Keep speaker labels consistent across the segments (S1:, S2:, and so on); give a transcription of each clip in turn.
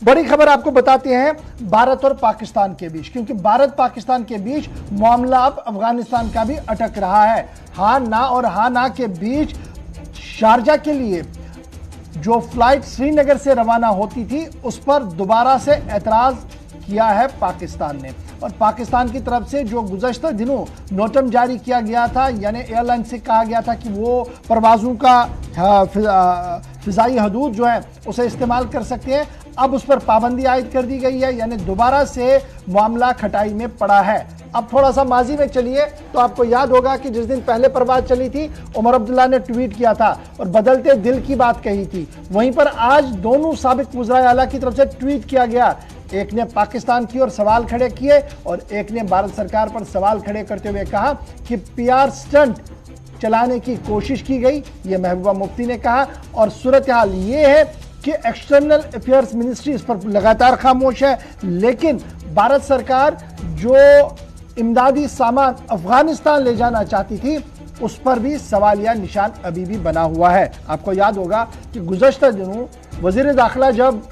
S1: बड़ी खबर आपको बताते हैं भारत और पाकिस्तान के बीच, क्योंकि भारत पाकिस्तान के बीच मामला अब अफगानिस्तान का भी अटक रहा है। हाँ ना और हाँ ना के बीच शारजा के लिए जो फ्लाइट श्रीनगर से रवाना होती थी उस पर दोबारा से ऐतराज किया है पाकिस्तान ने। और पाकिस्तान की तरफ से जो गुज़श्ता दिनों नोटम जारी किया गया था, यानी एयरलाइन से कहा गया था कि वो परवाज़ों का फ़िज़ाई हदूद जो है उसे इस्तेमाल कर सकते हैं, अब उस पर पाबंदी आयद कर दी गई है, यानी दोबारा से मामला खटाई में पड़ा है। अब थोड़ा सा माजी में चलिए तो आपको याद होगा कि जिस दिन पहले परवाज चली थी उमर अब्दुल्ला ने ट्वीट किया था और बदलते दिल की बात कही थी। वहीं पर आज दोनों साबिक वज़राए आला की तरफ से ट्वीट किया गया, एक ने पाकिस्तान की ओर सवाल खड़े किए और एक ने भारत सरकार पर सवाल खड़े करते हुए कहा कि पीआर स्टंट चलाने की कोशिश की गई, ये महबूबा मुफ्ती ने कहा। और सूरत हाल ये है कि एक्सटर्नल अफेयर्स मिनिस्ट्री इस पर लगातार खामोश है, लेकिन भारत सरकार जो इमदादी सामान अफगानिस्तान ले जाना चाहती थी उस पर भी सवालिया निशान अभी भी बना हुआ है। आपको याद होगा कि गुज़श्ता दिनों वज़ीर दाखिला जब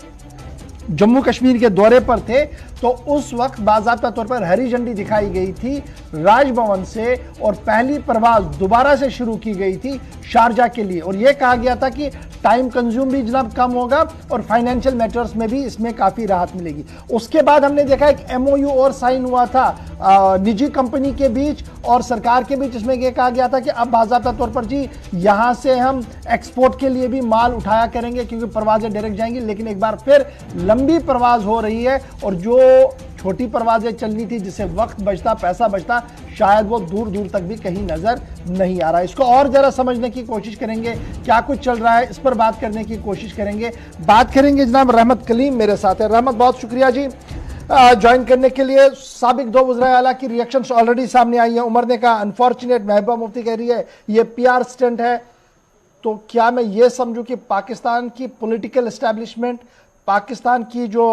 S1: जम्मू कश्मीर के दौरे पर थे तो उस वक्त बाज़ाब्ता तौर पर हरी झंडी दिखाई गई थी राजभवन से और पहली परवाज दोबारा से शुरू की गई थी शारजा के लिए, और यह कहा गया था कि टाइम कंज्यूम भी जनाब कम होगा और फाइनेंशियल मैटर्स में भी इसमें काफ़ी राहत मिलेगी। उसके बाद हमने देखा एक एमओयू और साइन हुआ था निजी कंपनी के बीच और सरकार के बीच, इसमें यह कहा गया था कि अब बाज़ाब्ता तौर पर जी यहाँ से हम एक्सपोर्ट के लिए भी माल उठाया करेंगे क्योंकि परवाजें डायरेक्ट जाएंगी। लेकिन एक बार फिर लंबी परवाज हो रही है और जो छोटी परवाजें चलनी थी जिससे वक्त बचता पैसा बचता, शायद वो दूर दूर तक भी कहीं नजर नहीं आ रहा है। इसको और जरा समझने की कोशिश करेंगे, क्या कुछ चल रहा है इस पर बात करने की कोशिश करेंगे। बात करेंगे जनाब रहमत कलीम मेरे साथ है। रहमत, बहुत शुक्रिया जी ज्वाइन करने के लिए। साबिक दो वज़राए आला की रिएक्शंस ऑलरेडी सामने आई है। उमर ने कहा अनफॉर्चुनेट, महबूबा मुफ्ती कह रही है ये पीआर स्टंट है। तो क्या मैं ये समझूं कि पाकिस्तान की पॉलिटिकल एस्टैब्लिशमेंट, पाकिस्तान की जो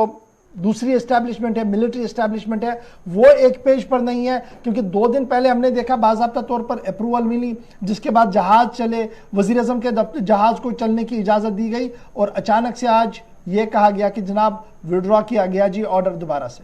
S1: दूसरी एस्टैब्लिशमेंट है, मिलिट्री एस्टैब्लिशमेंट है, वो एक पेज पर नहीं है? क्योंकि 2 दिन पहले हमने देखा बाज़ाब्ता तौर पर अप्रूवल मिली, जिसके बाद जहाज चले, वज़ीर आज़म के दफ्तर जहाज को चलने की इजाज़त दी गई और अचानक से आज ये कहा गया कि जनाब विड्रॉ किया गया जी ऑर्डर दोबारा से।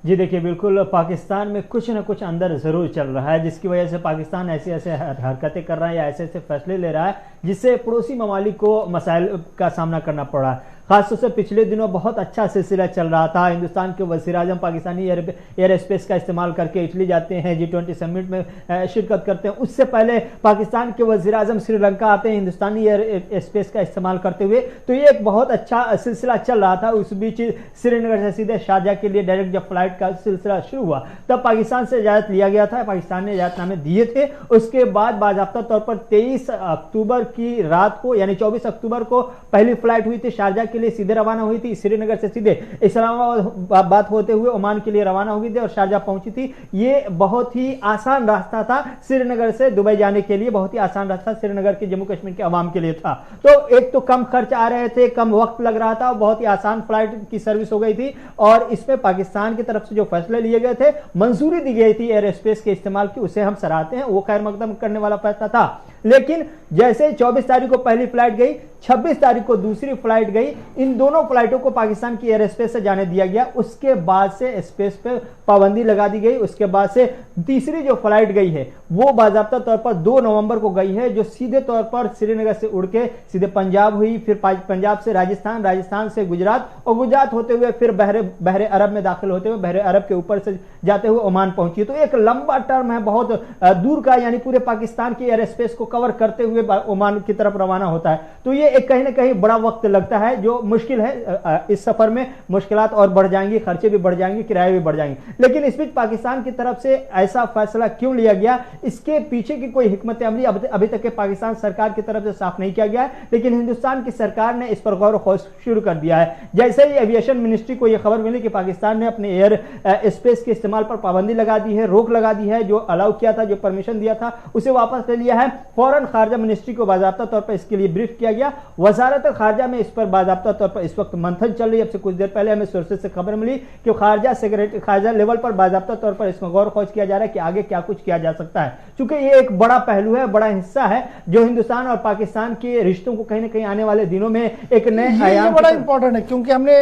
S2: जी देखिए, बिल्कुल पाकिस्तान में कुछ ना कुछ अंदर ज़रूर चल रहा है जिसकी वजह से पाकिस्तान ऐसे ऐसे हरकतें कर रहा है या ऐसे ऐसे फैसले ले रहा है जिससे पड़ोसी ममालिक को मसाइल का सामना करना पड़ रहा है। खासतौर से पिछले दिनों बहुत अच्छा सिलसिला चल रहा था। हिंदुस्तान के वज़ीर आज़म पाकिस्तानी एयर स्पेस का इस्तेमाल करके इटली जाते हैं, G20 समिट में शिरकत करते हैं। उससे पहले पाकिस्तान के वज़ीर आज़म श्रीलंका आते हैं हिंदुस्तानी एयर स्पेस का इस्तेमाल करते हुए। तो ये एक बहुत अच्छा सिलसिला चल रहा था। उस बीच श्रीनगर से सीधे शारजा के लिए डायरेक्ट जब फ्लाइट का सिलसिला शुरू हुआ तब पाकिस्तान से इजाज़त लिया गया था, पाकिस्तान ने इजाज़तनामे दिए थे। उसके बाद बाज़ाब्ता तौर पर 23 अक्टूबर की रात को यानी 24 अक्टूबर को पहली फ्लाइट हुई थी शारजा के लिए, सीधे रवाना हुई थी। श्रीनगर से सीधे इस्लामाबाद होते हुए ओमान के लिए रवाना हुई थी और शारजा पहुंची थी। ये बहुत ही आसान रास्ता था श्रीनगर से दुबई जाने के लिए, बहुत ही आसान रास्ता श्रीनगर के जम्मू कश्मीर के अवाम के लिए था। तो एक तो कम खर्च आ रहे थे, कम वक्त लग रहा था, बहुत ही आसान फ्लाइट की सर्विस हो गई थी। और इसमें पाकिस्तान की तरफ से जो फैसले लिए गए थे, मंजूरी दी गई थी एयर स्पेस के इस्तेमाल की, उसे हम सराहते हैं। वो खैर मकदम करने वाला फैसला था। लेकिन जैसे 24 तारीख को पहली फ्लाइट गई, 26 तारीख को दूसरी फ्लाइट गई, इन दोनों फ्लाइटों को पाकिस्तान की एयर स्पेस से जाने दिया गया। उसके बाद से स्पेस पे पाबंदी लगा दी गई। उसके बाद से तीसरी जो फ्लाइट गई है वो बाज़ाब्ता तौर पर 2 नवंबर को गई है, जो सीधे तौर पर श्रीनगर से उड़ के सीधे पंजाब हुई, फिर पंजाब से राजस्थान, राजस्थान से गुजरात और गुजरात होते हुए फिर बहरे अरब में दाखिल होते हुए बहरे अरब के ऊपर से जाते हुए ओमान पहुंची। तो एक लंबा टर्म है, बहुत दूर का, यानी पूरे पाकिस्तान की एयर स्पेस को कवर करते हुए ओमान की तरफ रवाना होता है। तो ये एक कहीं ना कहीं बड़ा वक्त लगता है, जो मुश्किल है। इस सफर में मुश्किलात और बढ़ जाएंगी, खर्चे भी बढ़ जाएंगे, किराए भी बढ़ जाएंगे। लेकिन इस बीच पाकिस्तान की तरफ से ऐसा फैसला क्यों लिया गया, इसके पीछे की कोई हिकमत अमली अभी तक के पाकिस्तान सरकार की तरफ से साफ नहीं किया गया है। लेकिन हिंदुस्तान की सरकार ने इस पर गौर खोज शुरू कर दिया है। जैसे ही एविएशन मिनिस्ट्री को यह खबर मिली कि पाकिस्तान ने अपने एयर स्पेस के इस्तेमाल पर पाबंदी लगा दी है, रोक लगा दी है, जो अलाउ किया था, जो परमिशन दिया था उसे वापस ले लिया है, फौरन खारजा मिनिस्ट्री को बाज़ाब्ता तौर पर इसके लिए ब्रीफ किया गया। वजारत खारजा में इस पर बाज़ाब्ता तौर पर इस वक्त मंथन चल रही है। अब से कुछ देर पहले हमें सोर्सेज से खबर मिली कि खारजा लेवल पर बाज़ाब्ता तौर पर इसमें गौर खोज किया जा रहा है कि आगे क्या कुछ किया जा सकता है, क्योंकि ये एक बड़ा पहलू है, बड़ा हिस्सा है जो हिंदुस्तान और पाकिस्तान के रिश्तों को कहीं ना कहीं आने वाले दिनों में एक नए आयाम
S1: बड़ा इंपॉर्टेंट है। क्योंकि हमने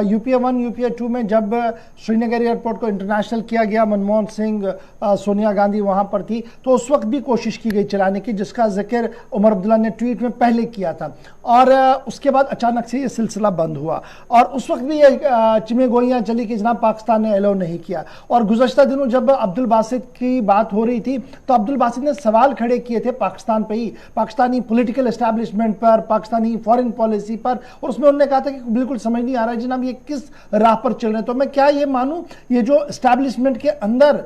S1: यूपीए 1 यूपीए 2 में जब श्रीनगर एयरपोर्ट को इंटरनेशनल किया गया, मनमोहन सिंह सोनिया गांधी वहां पर थी, तो उस वक्त भी कोशिश की गई चलाने की, जिसका जिक्र उमर अब्दुल्ला ने ट्वीट में पहले किया था। और उसके बाद अचानक से ये सिलसिला बंद हुआ और उस वक्त भी ये चिमेगोइयां चली कि जनाब पाकिस्तान ने अलाउ नहीं किया। और गुज़श्ता दिनों जब अब्दुल बासित की बात हो रही थी तो अब्दुल बासित ने सवाल खड़े किए थे पाकिस्तान पे ही, पाकिस्तानी पॉलिटिकल एस्टैब्लिशमेंट पर, पाकिस्तानी फॉरेन पॉलिसी पर, और उसमें उन्होंने कहा था कि बिल्कुल समझ नहीं आ रहा है जनाब ये किस राह पर चल रहे हैं। तो मैं क्या ये मानूं, ये जो एस्टैब्लिशमेंट के अंदर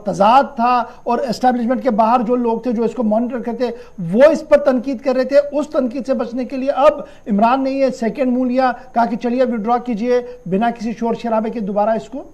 S1: तजाद था और एस्टैब्लिशमेंट के बाहर जो लोग थे जो इसको मॉनिटर करते वो इस पर तनकीद कर रहे थे, उस तनकीद से बचने के लिए अब इमरान ने ये सेकेंड मूव लिया, कहा कि चलिए विड्रॉ कीजिए बिना किसी शोर शराबे के दोबारा इसको।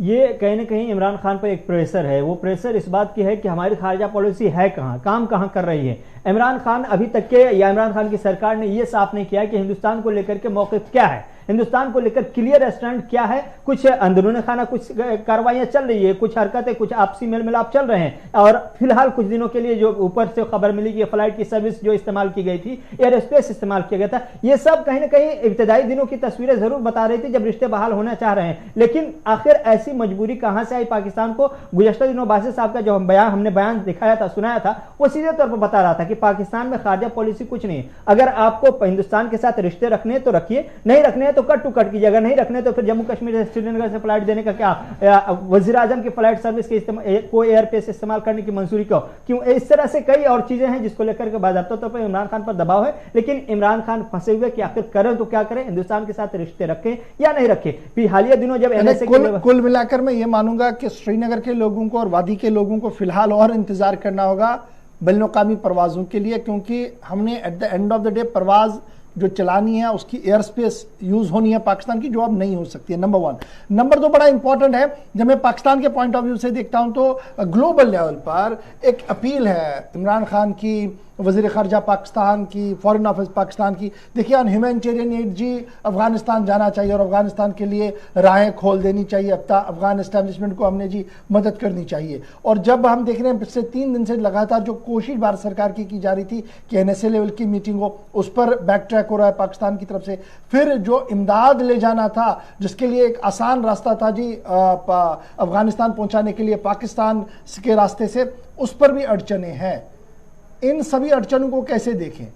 S2: ये कहीं ना कहीं इमरान खान पर एक प्रेशर है। वो प्रेशर इस बात की है कि हमारी खारजा पॉलिसी है कहाँ, काम कहाँ कर रही है। इमरान खान अभी तक के या इमरान खान की सरकार ने यह साफ नहीं किया कि हिंदुस्तान को लेकर के मौक़िफ़ क्या है, हिंदुस्तान को लेकर क्लियर स्टैंड क्या है। कुछ अंदरूनी खाना कुछ कार्रवाइयां चल रही है, कुछ हरकतें, कुछ आपसी मेल मिलाप चल रहे हैं। और फिलहाल कुछ दिनों के लिए जो ऊपर से खबर मिली कि फ्लाइट की सर्विस जो इस्तेमाल की गई थी, एयर स्पेस इस्तेमाल किया गया था, ये सब कहीं ना कहीं इब्तदाई दिनों की तस्वीरें जरूर बता रही थी जब रिश्ते बहाल होना चाह रहे हैं। लेकिन आखिर ऐसी मजबूरी कहां से आई पाकिस्तान को? गुज़श्ता दिनों बासित साहब का जो हमने बयान दिखाया था, सुनाया था, वो सीधे तौर पर बता रहा था कि पाकिस्तान में खारजा पॉलिसी कुछ नहीं है। अगर आपको हिंदुस्तान के साथ रिश्ते रखने तो रखिए, नहीं रखने तो कट टू कट कीजिए, अगर नहीं रखने तो फिर जम्मू कश्मीर से श्रीनगर से फ्लाइट देने का क्या, वजीर आजम की फ्लाइट सर्विस के को एयरपेस इस्तेमाल करने की मंजूरी क्यों? इस तरह से कई और चीजें हैं जिसको लेकर के बाज़ाब्ता तौर पर इमरान खान पर दबाव है। लेकिन इमरान खान फंसे हुए कि आखिर करें तो क्या करें, हिंदुस्तान के साथ रिश्ते रखें या नहीं रखें। फिर हालिया दिनों जब एनएसए
S1: कुल मिलाकर मैं ये मानूंगा कि श्रीनगर के लोगों को और वादी के लोगों को फिलहाल और इंतजार करना होगा बैनुल-अक़वामी परवाज़ों के लिए, क्योंकि हमने at the end of the day परवाज़ जो चलानी है उसकी एयर स्पेस यूज होनी है पाकिस्तान की, जो अब नहीं हो सकती है। नंबर 1। नंबर 2 बड़ा इंपॉर्टेंट है, जब मैं पाकिस्तान के पॉइंट ऑफ व्यू से देखता हूं तो ग्लोबल लेवल पर एक अपील है इमरान खान की, वज़ीर ख़ारजा पाकिस्तान की, फॉरेन ऑफिस पाकिस्तान की। देखिए ऑन ह्यूमैनिटेरियन एड जी अफगानिस्तान जाना चाहिए और अफगानिस्तान के लिए राहें खोल देनी चाहिए। अब तक अफगान एस्टैब्लिशमेंट को हमने जी मदद करनी चाहिए। और जब हम देख रहे हैं पिछले 3 दिन से लगातार जो कोशिश भारत सरकार की जा रही थी कि एनएसए लेवल की मीटिंग हो, उस पर बैक ट्रैक हो रहा है पाकिस्तान की तरफ से। फिर जो इमदाद ले जाना था जिसके लिए एक आसान रास्ता था जी अफगानिस्तान पहुंचाने के लिए पाकिस्तान के रास्ते से, उस पर भी अड़चने हैं। इन सभी अड़चनों को कैसे देखें?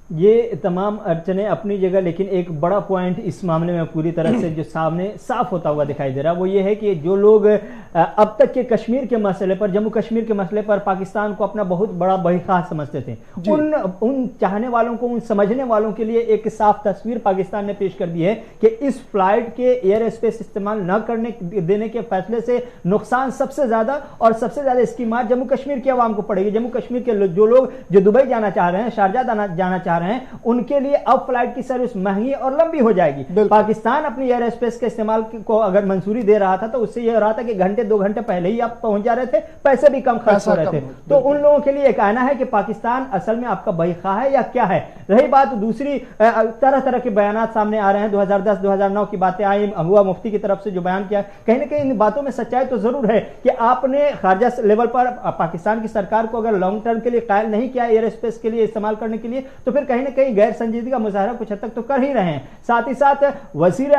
S2: ये तमाम अड़चने अपनी जगह, लेकिन एक बड़ा पॉइंट इस मामले में पूरी तरह से जो सामने साफ होता हुआ दिखाई दे रहा है वो ये है कि जो लोग अब तक के कश्मीर के मसले पर, जम्मू कश्मीर के मसले पर पाकिस्तान को अपना बहुत बड़ा बहिखास समझते थे, उन चाहने वालों को, उन समझने वालों के लिए एक साफ तस्वीर पाकिस्तान ने पेश कर दी है कि इस फ्लाइट के एयर स्पेस इस्तेमाल न करने देने के फैसले से नुकसान सबसे ज्यादा और सबसे ज्यादा इसकी मार जम्मू कश्मीर की आवाम को पड़ेगी। जम्मू कश्मीर के जो लोग जो दुबई जाना चाह रहे हैं, शारजाह जाना चाह रहे हैं, उनके लिए अब फ्लाइट की सर्विस महंगी और लंबी हो जाएगी। पाकिस्तान अपनी एयर स्पेस के इस्तेमाल को अगर मंजूरी दे रहा था तो उससे यह हो रहा था कि घंटे 2 घंटे पहले ही आप पहुंच जा रहे थे, पैसे भी कम खर्च हो रहे थे। तो उन लोगों के लिए कहना है कि पाकिस्तान असल में आपका बहिखा है या क्या है। रही बात दूसरी, तरह तरह के बयान सामने आ रहे हैं। 2010-2009 की बातें आई, हुआ मुफ्ती की तरफ से जो बयान किया, कहीं ना कहीं इन बातों में सच्चाई तो जरूर है कि आपने खारजा लेवल पर पाकिस्तान की सरकार को अगर लॉन्ग टर्म के लिए कायल नहीं किया एयर स्पेस के लिए इस्तेमाल करने के लिए, तो फिर कहीं ना कहीं गैर संजीदगी का मुजाहरा कुछ हद तक तो कर ही रहे हैं। साथ ही साथ वजीर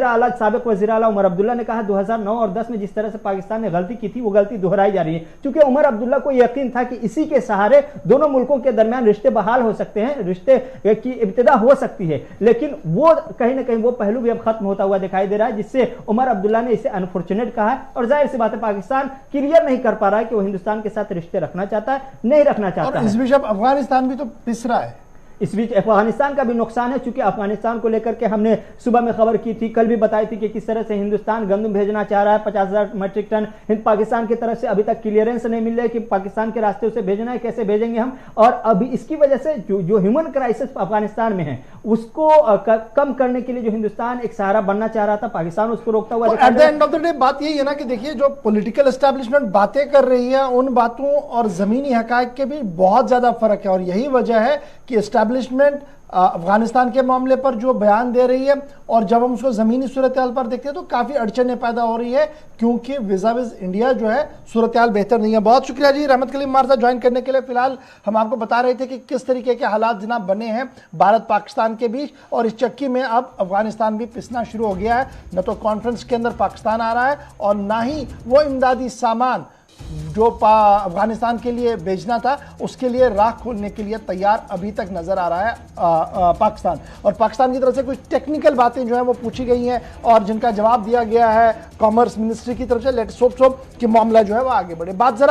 S2: आला, साबिक वजीर आला उमर अब्दुल्ला ने कहा 2009 और 10 में जिस तरह से पाकिस्तान ने गलती की थी वो गलती दोहराई जा रही है, क्योंकि उमर अब्दुल्ला को यकीन था कि इसी के सहारे दोनों मुल्कों के दरमियान रिश्ते बहाल हो सकते हैं, रिश्ते की इब्तिदा हो सकती है। लेकिन वो कहीं ना कहीं वो पहलू भी अब खत्म होता हुआ दिखाई दे रहा है, जिससे उमर अब्दुल्ला ने इसे अनफॉर्चुनेट कहा है। और जाहिर सी बात है पाकिस्तान क्लियर नहीं कर पा रहा है कि वो हिंदुस्तान के साथ रिश्ते रखना चाहता है, नहीं रखना चाहता है।
S1: इस बीच अब अफगानिस्तान भी तो पिस रहा है।
S2: इस बीच अफगानिस्तान का भी नुकसान है, चूंकि अफगानिस्तान को लेकर के हमने सुबह में खबर की थी, कल भी बताई थी कि किस तरह से हिंदुस्तान गंदम भेजना चाह रहा है 50,000 मेट्रिक टन। हिंद पाकिस्तान की तरफ से अभी तक क्लियरेंस नहीं मिल रहा है कि पाकिस्तान के रास्ते उसे भेजना है, कैसे भेजेंगे हम। और अभी इसकी वजह से जो ह्यूमन क्राइसिस अफगानिस्तान में है उसको कम करने के लिए जो हिंदुस्तान एक सहारा बनना चाह रहा था, पाकिस्तान उसको रोकता हुआ।
S1: Eight the end of the day बात यही है ना कि देखिए, जो पॉलिटिकल एस्टैब्लिशमेंट बातें कर रही है उन बातों और जमीनी हकायक के भी बहुत ज्यादा फर्क है, और यही वजह है कि एस्टैब्लिशमेंट अफगानिस्तान के मामले पर जो बयान दे रही है और जब हम उसको जमीनी सूरत हाल पर देखते हैं तो काफी अड़चनें पैदा हो रही है, क्योंकि विज़ाविज़ इंडिया जो है सूरत हाल बेहतर नहीं है। बहुत शुक्रिया जी रहमत कलीम हमारे साथ ज्वाइन करने के लिए। फिलहाल हम आपको बता रहे थे कि किस तरीके के हालात जनाब बने हैं भारत पाकिस्तान के बीच, और इस चक्की में अब अफगानिस्तान भी पिसना शुरू हो गया है। न तो कॉन्फ्रेंस के अंदर पाकिस्तान आ रहा है और ना ही वो इमदादी सामान जो अफगानिस्तान के लिए भेजना था उसके लिए राह खोलने के लिए तैयार अभी तक नजर आ रहा है पाकिस्तान। और पाकिस्तान की तरफ से कुछ टेक्निकल बातें जो है वो पूछी गई हैं और जिनका जवाब दिया गया है कॉमर्स मिनिस्ट्री की तरफ से। लेट्स होप कि मामला जो है वो आगे बढ़े। बात जरा